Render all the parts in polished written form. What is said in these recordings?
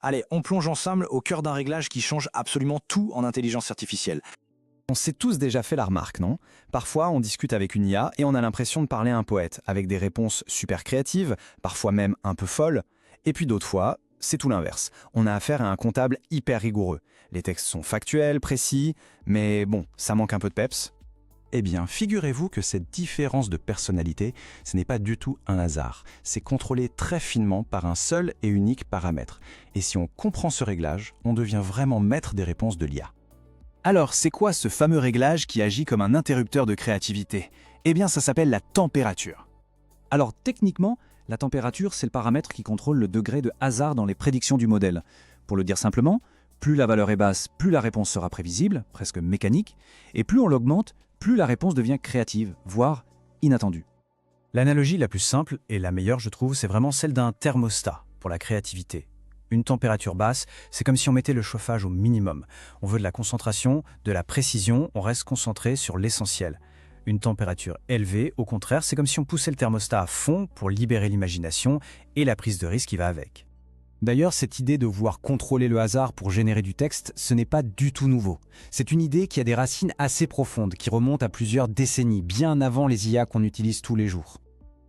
Allez, on plonge ensemble au cœur d'un réglage qui change absolument tout en intelligence artificielle. On s'est tous déjà fait la remarque, non? Parfois, on discute avec une IA et on a l'impression de parler à un poète, avec des réponses super créatives, parfois même un peu folles. Et puis d'autres fois, c'est tout l'inverse. On a affaire à un comptable hyper rigoureux. Les textes sont factuels, précis, mais bon, ça manque un peu de peps. Eh bien, figurez-vous que cette différence de personnalité, ce n'est pas du tout un hasard. C'est contrôlé très finement par un seul et unique paramètre. Et si on comprend ce réglage, on devient vraiment maître des réponses de l'IA. Alors, c'est quoi ce fameux réglage qui agit comme un interrupteur de créativité? Eh bien, ça s'appelle la température. Alors techniquement, la température, c'est le paramètre qui contrôle le degré de hasard dans les prédictions du modèle. Pour le dire simplement, plus la valeur est basse, plus la réponse sera prévisible, presque mécanique, et plus on l'augmente, plus la réponse devient créative, voire inattendue. L'analogie la plus simple et la meilleure, je trouve, c'est vraiment celle d'un thermostat pour la créativité. Une température basse, c'est comme si on mettait le chauffage au minimum. On veut de la concentration, de la précision, on reste concentré sur l'essentiel. Une température élevée, au contraire, c'est comme si on poussait le thermostat à fond pour libérer l'imagination et la prise de risque qui va avec. D'ailleurs, cette idée de vouloir contrôler le hasard pour générer du texte, ce n'est pas du tout nouveau. C'est une idée qui a des racines assez profondes, qui remontent à plusieurs décennies, bien avant les IA qu'on utilise tous les jours.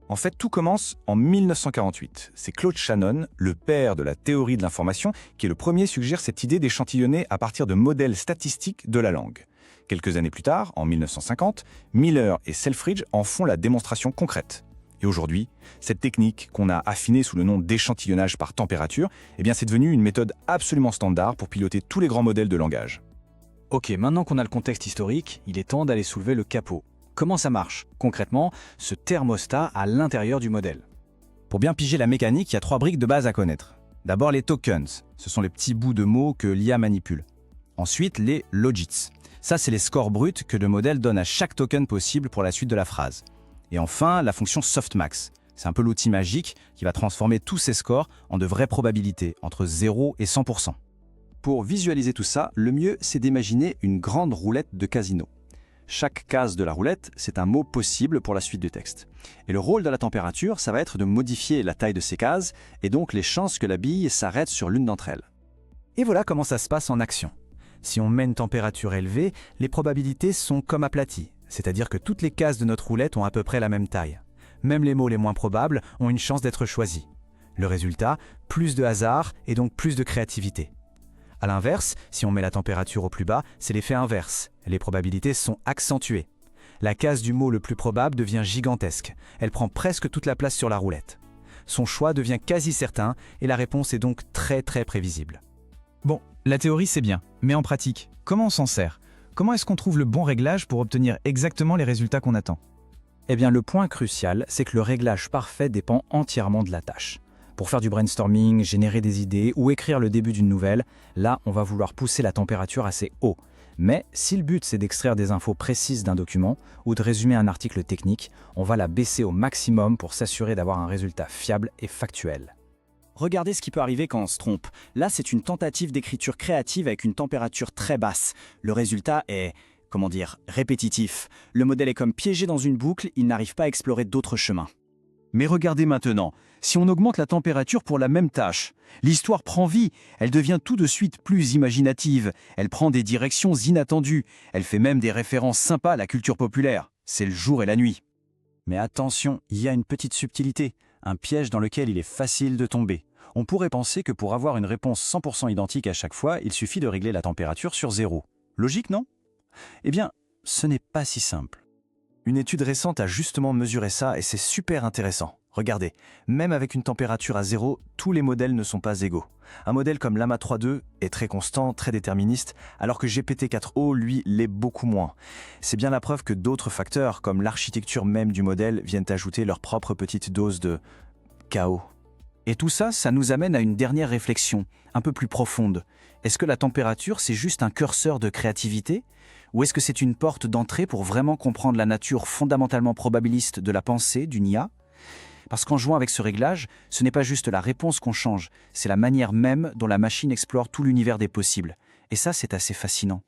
En fait, tout commence en 1948. C'est Claude Shannon, le père de la théorie de l'information, qui est le premier suggère cette idée d'échantillonner à partir de modèles statistiques de la langue. Quelques années plus tard, en 1950, Miller et Selfridge en font la démonstration concrète. Et aujourd'hui, cette technique qu'on a affinée sous le nom d'échantillonnage par température, eh bien c'est devenu une méthode absolument standard pour piloter tous les grands modèles de langage. Ok, maintenant qu'on a le contexte historique, il est temps d'aller soulever le capot. Comment ça marche, concrètement, ce thermostat à l'intérieur du modèle? Pour bien piger la mécanique, il y a 3 briques de base à connaître. D'abord les tokens, ce sont les petits bouts de mots que l'IA manipule. Ensuite les logits, ça c'est les scores bruts que le modèle donne à chaque token possible pour la suite de la phrase. Et enfin, la fonction softmax. C'est un peu l'outil magique qui va transformer tous ces scores en de vraies probabilités, entre 0 et 100%. Pour visualiser tout ça, le mieux, c'est d'imaginer une grande roulette de casino. Chaque case de la roulette, c'est un mot possible pour la suite du texte. Et le rôle de la température, ça va être de modifier la taille de ces cases, et donc les chances que la bille s'arrête sur l'une d'entre elles. Et voilà comment ça se passe en action. Si on met une température élevée, les probabilités sont comme aplaties. C'est-à-dire que toutes les cases de notre roulette ont à peu près la même taille. Même les mots les moins probables ont une chance d'être choisis. Le résultat, plus de hasard et donc plus de créativité. A l'inverse, si on met la température au plus bas, c'est l'effet inverse. Les probabilités sont accentuées. La case du mot le plus probable devient gigantesque. Elle prend presque toute la place sur la roulette. Son choix devient quasi certain et la réponse est donc très prévisible. Bon, la théorie c'est bien, mais en pratique, comment on s'en sert? Comment est-ce qu'on trouve le bon réglage pour obtenir exactement les résultats qu'on attend? Eh bien, le point crucial, c'est que le réglage parfait dépend entièrement de la tâche. Pour faire du brainstorming, générer des idées ou écrire le début d'une nouvelle, là, on va vouloir pousser la température assez haut. Mais si le but, c'est d'extraire des infos précises d'un document ou de résumer un article technique, on va la baisser au maximum pour s'assurer d'avoir un résultat fiable et factuel. Regardez ce qui peut arriver quand on se trompe. Là, c'est une tentative d'écriture créative avec une température très basse. Le résultat est, répétitif. Le modèle est comme piégé dans une boucle, il n'arrive pas à explorer d'autres chemins. Mais regardez maintenant, si on augmente la température pour la même tâche, l'histoire prend vie, elle devient tout de suite plus imaginative, elle prend des directions inattendues, elle fait même des références sympas à la culture populaire. C'est le jour et la nuit. Mais attention, il y a une petite subtilité, un piège dans lequel il est facile de tomber. On pourrait penser que pour avoir une réponse 100% identique à chaque fois, il suffit de régler la température sur 0. Logique, non? Eh bien, ce n'est pas si simple. Une étude récente a justement mesuré ça et c'est super intéressant. Regardez, même avec une température à 0, tous les modèles ne sont pas égaux. Un modèle comme Llama 3.2 est très constant, très déterministe, alors que GPT-4o, lui, l'est beaucoup moins. C'est bien la preuve que d'autres facteurs, comme l'architecture même du modèle, viennent ajouter leur propre petite dose de chaos. Et tout ça, ça nous amène à une dernière réflexion, un peu plus profonde. Est-ce que la température, c'est juste un curseur de créativité? Ou est-ce que c'est une porte d'entrée pour vraiment comprendre la nature fondamentalement probabiliste de la pensée d'une IA? Parce qu'en jouant avec ce réglage, ce n'est pas juste la réponse qu'on change, c'est la manière même dont la machine explore tout l'univers des possibles. Et ça, c'est assez fascinant.